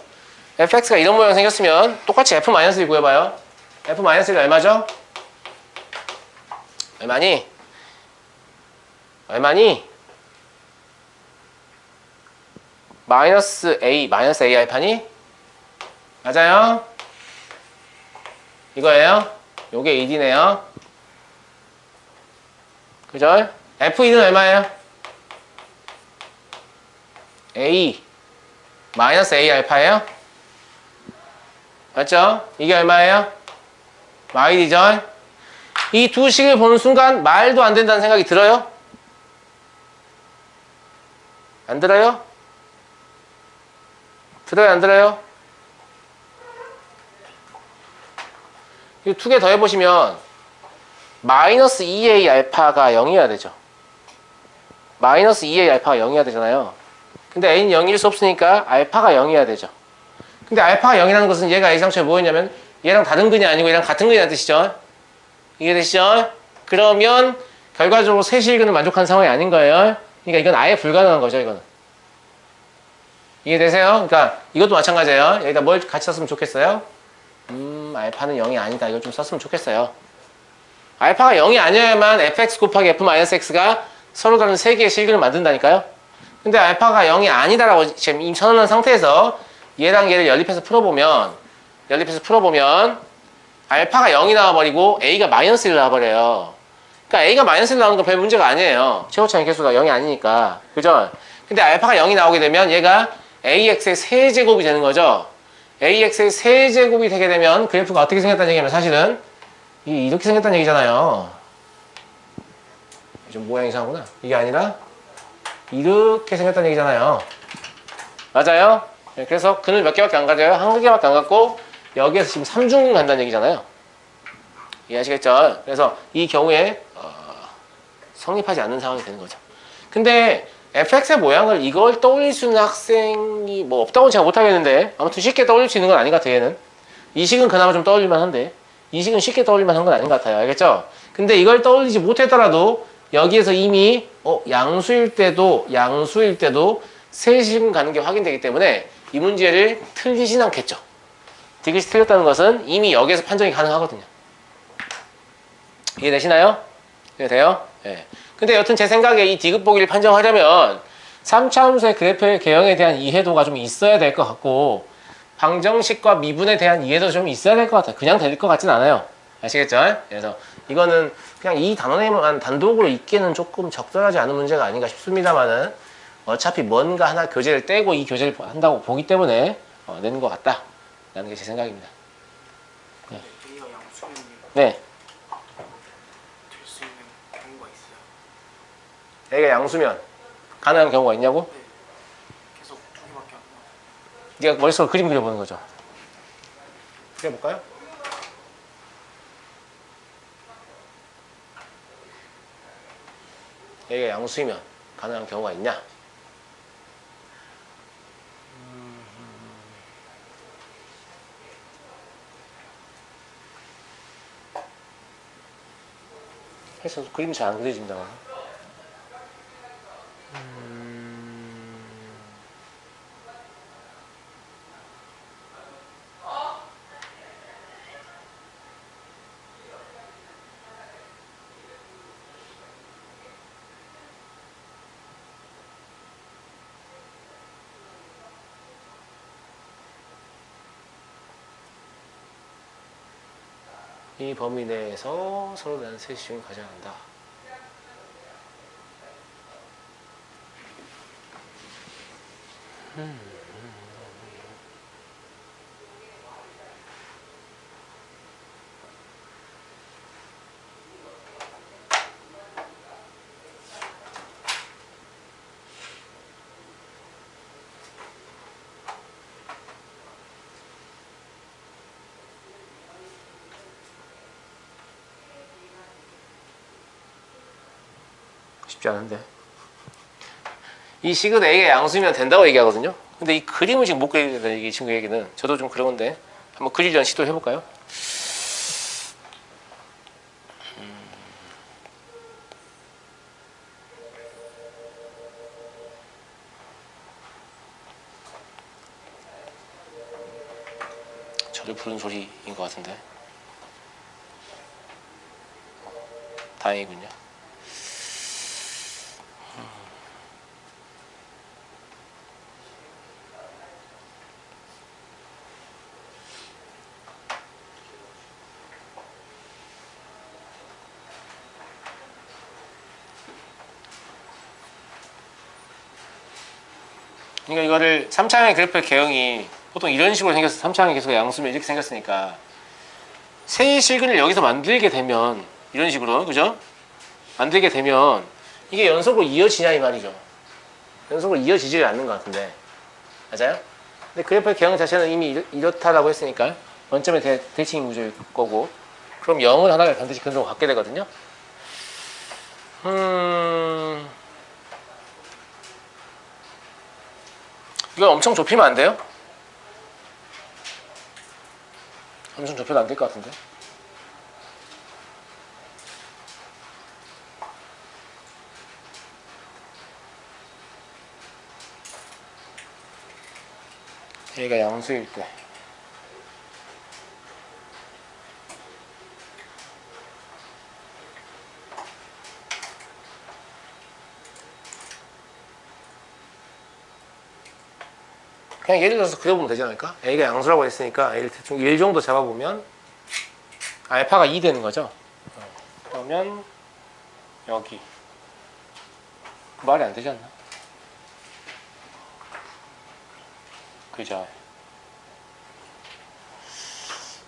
fx가 이런 모양 생겼으면 똑같이 f-1 구해봐요. f-1가 얼마죠? 얼마니? 마이너스 a 알파니? 맞아요? 이거예요? 요게 1이네요. 그죠? f1은 얼마예요? 마이너스 a 알파예요? 맞죠? 이게 얼마예요? 마일이죠? 이 두 식을 보는 순간 말도 안 된다는 생각이 들어요? 안 들어요? 들어요, 안 들어요? 이 두 개 더 해보시면 마이너스 2a 알파가 0이어야 되죠. 마이너스 2a 알파가 0이어야 되잖아요. 근데 a는 0일 수 없으니까 알파가 0이어야 되죠. 근데 알파가 0이라는 것은 얘가 A상처에 뭐였냐면 얘랑 다른 근이 아니고 얘랑 같은 근이라는 뜻이죠. 이게 되시죠? 그러면 결과적으로 세실근을 만족하는 상황이 아닌 거예요. 그러니까 이건 아예 불가능한 거죠. 이거는. 이해되세요? 그러니까 이것도 마찬가지예요. 여기다 뭘 같이 썼으면 좋겠어요? 알파는 0이 아니다. 이걸 좀 썼으면 좋겠어요. 알파가 0이 아니어야만 fx 곱하기 f-x가 서로 다른 세 개의 실근을 만든다니까요. 근데 알파가 0이 아니다라고 지금 이미 선언한 상태에서 얘랑 얘를 연립해서 풀어보면 알파가 0이 나와버리고 a가 마이너스 1 나와버려요. 그러니까 a가 마이너스 1 나오는 건 별 문제가 아니에요. 최고차의 개수가 0이 아니니까. 그죠? 근데 알파가 0이 나오게 되면 얘가 ax의 세제곱이 되는 거죠. ax의 세제곱이 되게 되면 그래프가 어떻게 생겼다는 얘기냐면 사실은 이렇게 생겼다는 얘기잖아요. 좀 모양이 이상하구나. 이게 아니라 이렇게 생겼다는 얘기잖아요. 맞아요? 그래서 근을 몇 개밖에 안 가져요? 한 개밖에 안 갖고 여기에서 지금 3중 간다는 얘기잖아요. 이해하시겠죠? 그래서 이 경우에 성립하지 않는 상황이 되는 거죠. 근데 fx의 모양을 이걸 떠올릴 수 있는 학생이 뭐 없다고는 제가 못하겠는데 아무튼 쉽게 떠올릴 수 있는 건 아닌 것 같아요. 얘는 이 식은 그나마 좀 떠올릴만 한데 이 식은 쉽게 떠올릴만 한 건 아닌 것 같아요. 알겠죠? 근데 이걸 떠올리지 못했더라도 여기에서 이미 양수일 때도 세식은 가는 게 확인되기 때문에 이 문제를 틀리진 않겠죠. 디귿이 틀렸다는 것은 이미 여기에서 판정이 가능하거든요. 이해되시나요? 이해돼요? 네. 근데 여튼 제 생각에 이 디귿 보기를 판정하려면 3차 함수의 그래프의 개형에 대한 이해도가 좀 있어야 될 것 같고 방정식과 미분에 대한 이해도 좀 있어야 될 것 같아요. 그냥 될 것 같진 않아요. 아시겠죠? 그래서 이거는 그냥 이 단원에만 단독으로 있기에는 조금 적절하지 않은 문제가 아닌가 싶습니다만은 어차피 뭔가 하나 교재를 떼고 이 교재를 한다고 보기 때문에 내는 것 같다 라는 게 제 생각입니다. 네. A가 양수면 네. 될 수 있는 경우가 있어요. A가 양수면 가능한 경우가 있냐고? 네. 계속 두 개밖에 안 나와요. 네가 머릿속으로 그림 그려보는 거죠. 그려볼까요? A가 양수이면 가능한 경우가 있냐? 해서 그림이 잘 안 그려진다고. 이 범위 내에서 서로 다른 세식을 가져간다. 쉽지 않은데. 이 식은 A가 양수면 된다고 얘기하거든요. 근데 이 그림을 지금 못 그리는 이 친구 얘기는 저도 좀 그런데 한번 그리려는 시도를 해볼까요? 저를 부르는 소리인 것 같은데. 다행이군요. 그러니까 이거를 3차항의 그래프의 개형이 보통 이런 식으로 생겼어. 3차항이 계속 양수면 이렇게 생겼으니까 세실근을 여기서 만들게 되면 이런 식으로, 그죠? 만들게 되면 이게 연속으로 이어지냐 이 말이죠. 연속으로 이어지지 않는 것 같은데, 맞아요? 근데 그래프의 개형 자체는 이미 이렇다라고 했으니까 원점의 대칭 구조일 거고, 그럼 0은 하나가 반드시 근속을 갖게 되거든요. 이거 엄청 좁히면 안 돼요? 엄청 좁혀도 안 될 것 같은데. 얘가 양수일 때 그냥 예를 들어서 그려보면 되지 않을까? A가 양수라고 했으니까 A를 대충 1 정도 잡아보면 알파가 2 되는 거죠. 그러면 여기 말이 안 되지 않나? 그죠?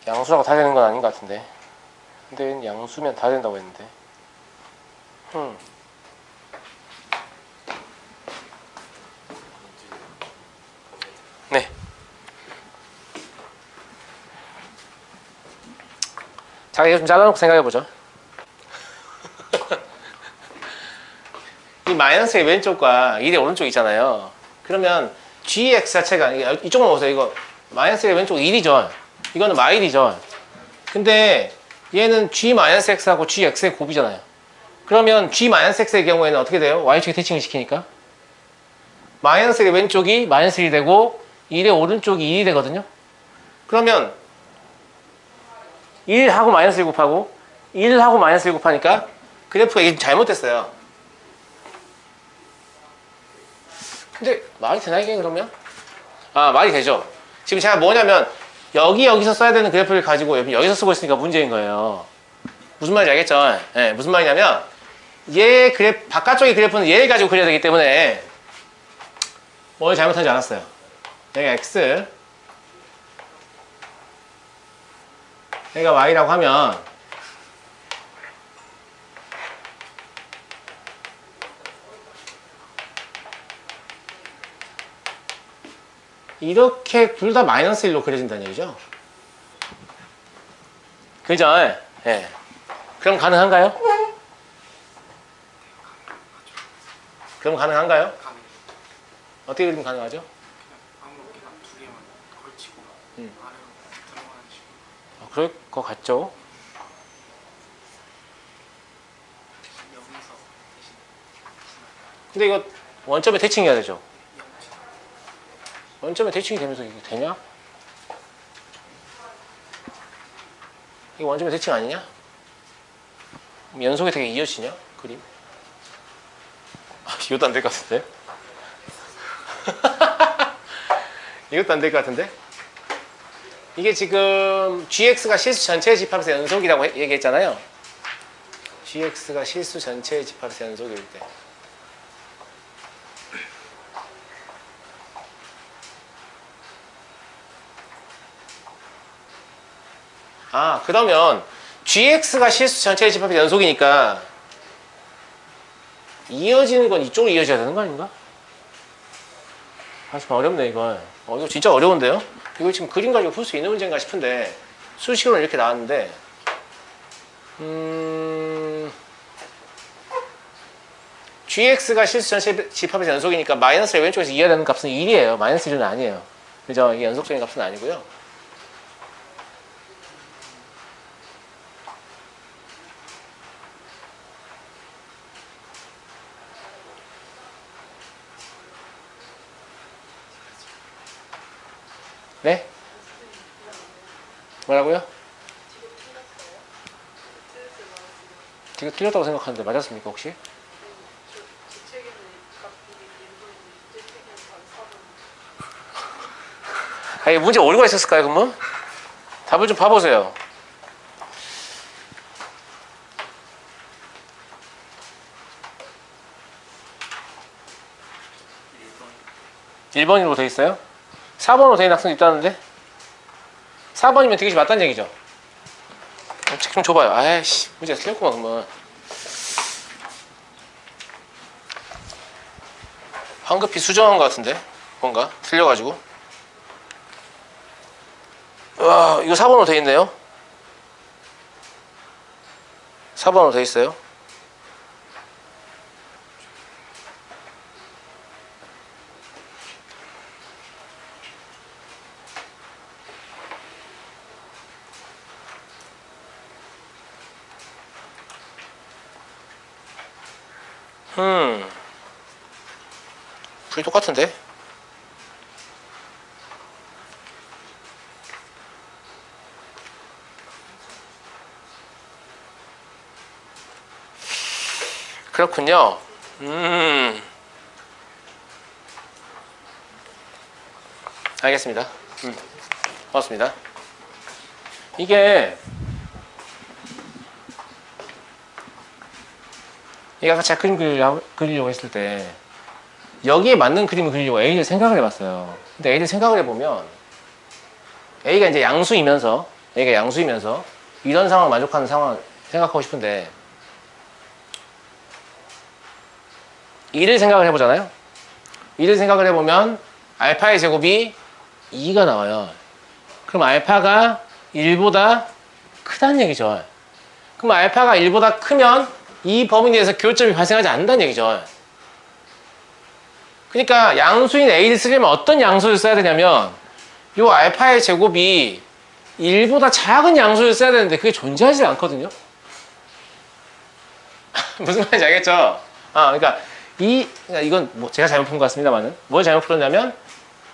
양수라고 다 되는 건 아닌 것 같은데. 근데 양수면 다 된다고 했는데. 네. 자, 이거 좀 잘라놓고 생각해보죠. 이 마이너스의 왼쪽과 1의 오른쪽 있잖아요. 그러면 gx 자체가, 이쪽만 보세요. 이거 마이너스의 왼쪽 1이죠. 이거는 마일이죠. 근데 얘는 G-X하고 GX의 곱이잖아요. 그러면 G-X의 경우에는 어떻게 돼요? Y축에 대칭을 시키니까 마이너스의 왼쪽이 마이너스 1이 되고 1의 오른쪽이 1이 되거든요. 그러면 1하고 마이너스 1 곱하고 1하고 마이너스 1 곱하니까 그래프가 이게 잘못됐어요. 근데 말이 되나 이게 그러면? 아, 말이 되죠. 지금 제가 뭐냐면 여기서 써야 되는 그래프를 가지고 여기서 쓰고 있으니까 문제인 거예요. 무슨 말인지 알겠죠? 네, 무슨 말이냐면 바깥쪽의 그래프는 얘를 가지고 그려야 되기 때문에 뭘 잘못하지 않았어요. 여기가 X, 여기가 Y라고 하면 이렇게 둘 다 마이너스 1로 그려진다는 얘기죠. 그죠? 예. 그럼 가능한가요? 그럼 가능한가요? 가능. 어떻게 그리면 가능하죠? 그냥 아무렇게나 두 개만 걸치고 아래로 들어가는 식으로. 그럴 것 같죠? 여기서 대신 근데 이거 원점에 대칭해야 되죠? 원점에 대칭이 되면서 이게 되냐? 이거 원점에 대칭 아니냐? 연속이 되게 이어지냐? 그림? 이것도 안 될 것 같은데? 이것도 안 될 것 같은데? 이게 지금 GX가 실수 전체의 집합에서 연속이라고 얘기했잖아요. GX가 실수 전체의 집합에서 연속일 때. 아, 그러면 GX가 실수 전체의 집합의 연속이니까 이어지는 건 이쪽으로 이어져야 되는 거 아닌가? 아, 좀 어렵네 이거. 이거 진짜 어려운데요? 이거 지금 그림 가지고 풀 수 있는 문제인가 싶은데 수식으로는 이렇게 나왔는데 GX가 실수 전체 집합의 연속이니까 마이너스의 왼쪽에서 이어야 되는 값은 1이에요. 마이너스 1은 아니에요. 그죠? 이게 연속적인 값은 아니고요. 네? 뭐라고요? 지금 틀렸다고 생각하는데 맞았습니까 혹시? 아니 문제 오류가 있었을까요 그러면? 답을 좀 봐보세요. 1번으로 돼 있어요? 4번으로 돼 있는 학생도 있다는데? 4번이면 되게 맞다는 얘기죠? 책 좀 줘봐요. 아이씨 문제가 틀렸구만 그러면. 황급히 수정한 것 같은데? 뭔가? 틀려가지고. 와, 이거 4번으로 돼 있네요. 4번으로 돼 있어요. 풀이 똑같은데? 그렇군요. 알겠습니다. 고맙습니다. 이게 아까 제가 그림 그리려고 했을 때 여기에 맞는 그림을 그리려고 A를 생각을 해봤어요. 근데 A를 생각을 해보면 A가 이제 양수이면서 이런 상황을 만족하는 상황을 생각하고 싶은데 2를 생각을 해보잖아요. 2를 생각을 해보면 알파의 제곱이 2가 나와요. 그럼 알파가 1보다 크다는 얘기죠. 그럼 알파가 1보다 크면 이 범위 내에서 교점이 발생하지 않는다는 얘기죠. 그러니까 양수인 A를 쓰려면 어떤 양수를 써야 되냐면 요 알파의 제곱이 1보다 작은 양수를 써야 되는데 그게 존재하지 않거든요. 무슨 말인지 알겠죠? 그러니까 이건 뭐 제가 잘못 푼 것 같습니다만은 뭘 잘못 풀었냐면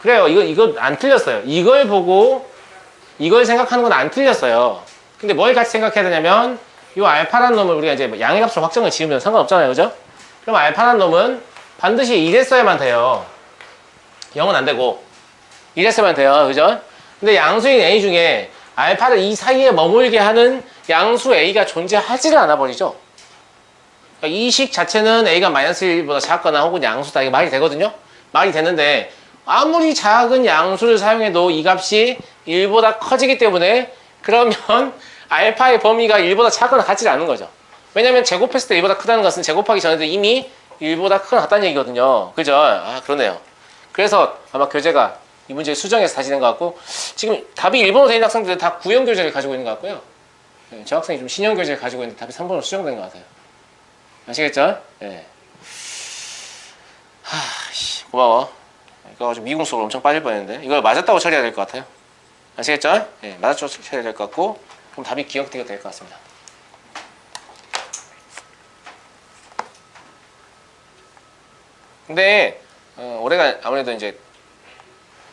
그래요. 이거 안 틀렸어요. 이걸 보고 이걸 생각하는 건 안 틀렸어요. 근데 뭘 같이 생각해야 되냐면 이 알파라는 놈을 우리가 이제 양의 값으로 확정을 지으면 상관없잖아요. 그죠? 그럼 알파라는 놈은 반드시 1했어야만 돼요. 0은 안 되고 1했어야만 돼요. 그죠? 근데 양수인 A 중에 알파를 이 사이에 머물게 하는 양수 A가 존재하지를 않아 버리죠. 그러니까 이 식 자체는 A가 마이너스 1보다 작거나 혹은 양수다. 이게 말이 되거든요. 말이 되는데 아무리 작은 양수를 사용해도 이 값이 1보다 커지기 때문에 그러면 알파의 범위가 1보다 작거나 같지 않은 거죠. 왜냐면 제곱했을 때 1보다 크다는 것은 제곱하기 전에도 이미 1보다 크거나 같다는 얘기거든요. 그죠? 그러네요. 그래서 아마 교재가 이 문제 수정해서 다시 된 것 같고 지금 답이 1번으로 된 학생들은 다 구형 교재를 가지고 있는 것 같고요. 저 학생이 좀 신형 교재를 가지고 있는데 답이 3번으로 수정된 것 같아요. 아시겠죠? 네. 고마워. 이거 좀 미궁 속으로 엄청 빠질 뻔했는데 이걸 맞았다고 처리해야 될 것 같아요. 아시겠죠? 네, 맞았다고 처리해야 될 것 같고 그럼 답이 기억되게 될 것 같습니다. 근데 올해가 아무래도 이제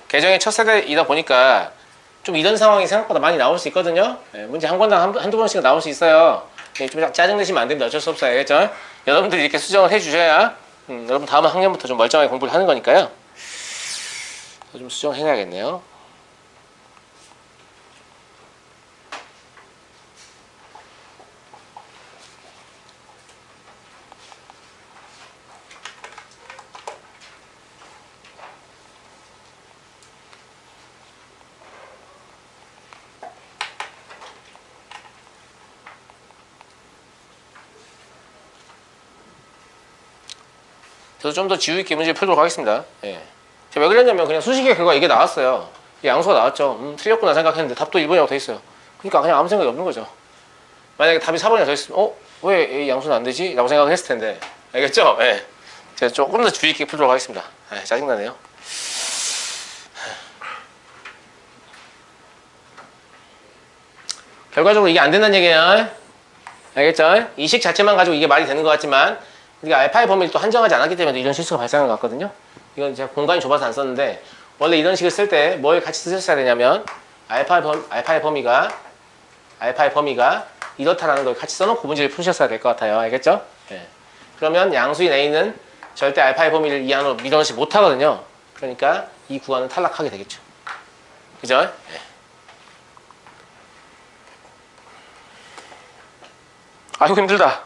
개정의 첫 세대이다 보니까 좀 이런 상황이 생각보다 많이 나올 수 있거든요. 문제 한 권당 한두 번씩 나올 수 있어요. 좀 짜증내시면 안 됩니다. 어쩔 수 없어요. 알겠죠? 여러분들이 이렇게 수정을 해주셔야 여러분 다음 학년부터 좀 멀쩡하게 공부를 하는 거니까요. 좀 수정을 해야겠네요. 저도 좀 더 지우 있게 문제 풀도록 하겠습니다. 예. 제가 왜 그랬냐면 그냥 수식의 결과 이게 나왔어요. 양수가 나왔죠. 틀렸구나 생각했는데 답도 1번이라고 돼 있어요. 그러니까 그냥 아무 생각이 없는 거죠. 만약에 답이 4번이나 더 있으면 왜 이 양수는 안 되지? 라고 생각을 했을 텐데 알겠죠? 예. 제가 조금 더 주의 있게 풀도록 하겠습니다. 짜증나네요. 결과적으로 이게 안 된다는 얘기예요. 알겠죠? 이 식 자체만 가지고 이게 말이 되는 것 같지만 우리가 알파의 범위를 또 한정하지 않았기 때문에 이런 실수가 발생한 것 같거든요. 이건 제가 공간이 좁아서 안 썼는데 원래 이런 식을 쓸 때 뭘 같이 쓰셨어야 되냐면 알파의 범위가 이렇다라는 걸 같이 써놓고 문제를 푸셨어야 될 것 같아요. 알겠죠? 네. 그러면 양수인 A는 절대 알파의 범위를 이 안으로 밀어넣지 못하거든요. 그러니까 이 구간은 탈락하게 되겠죠. 그죠? 네. 아이고 힘들다.